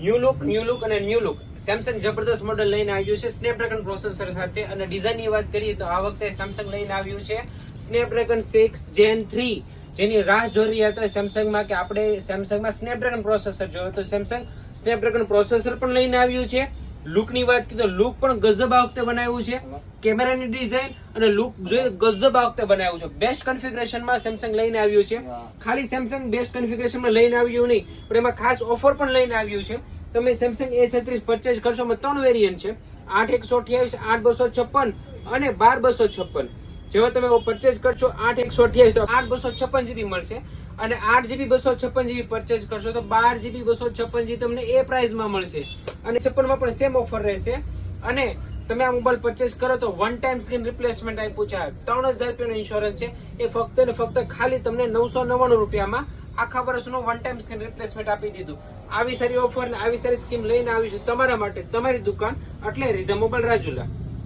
New look અને new look Samsung જબરદસ્ત model લઈને આવ્યું છે સ્નેપડ્રેગન પ્રોસેસર સાથે અને ડિઝાઇનની વાત કરીએ તો આ વખતે સેમસંગ લઈને આવ્યું છે સ્નેપડ્રેગન 6 Gen 3 જેની રાહ જોઈ રહ્યા હતા સેમસંગમાં કે આપણે સેમસંગમાં સ્નેપડ્રેગન પ્રોસેસર જોયો તો સેમસંગ સ્નેપડ્રેગન પ્રોસેસર પણ લઈને આવ્યું છે લુકની વાત કરીએ તો લુક પણ ગજબ આ વખતે બનાવ્યું છે કેમેરાની ડિઝાઇન અને લુક જોઈએ ગજબ આ વખતે બનાવ્યું છે બેસ્ટ કન્ફિગરેશનમાં સેમસંગ લઈને આવ્યું છે ખાલી સેમસંગ બેસ્ટ કન્ફિગરેશનમાં લઈને આવ્યું નહીં પણ એમાં ખાસ ઓફર પણ લઈને આવ્યું છે તમે સેમસંગ A36 પરચેઝ કરશો માં 3 વેરિયન્ટ છે 8128 8256 અને 12256 જેવા તમે પરચેઝ કરશો 8128 તો 8256 GB મળશે અને 8GB 256 GB પરચેઝ કરશો તો 12GB 256 GB તમને એ પ્રાઇસમાં મળશે અને 56 માં પણ સેમ ઓફર રહેશે અને તમે આ મોબાઈલ પરચેઝ કરો તો વન ટાઈમ સ્ક્રીન રિપ્લેસમેન્ટ આપ્યું છે 3000 રૂપિયાનો ઇન્સ્યોરન્સ છે એ ફક્ત ને ફક્ત ખાલી તમને 999 રૂપિયામાં આખા વર્ષનું વન ટાઈમ સ્ક્રીન રિપ્લેસમેન્ટ આપી દીધું આવી સારી ઓફર ને આવી સારી સ્કીમ લઈને આવી છે તમારા માટે તમારી દુકાન એટલે રીધમ મોબાઈલ રાજુલા।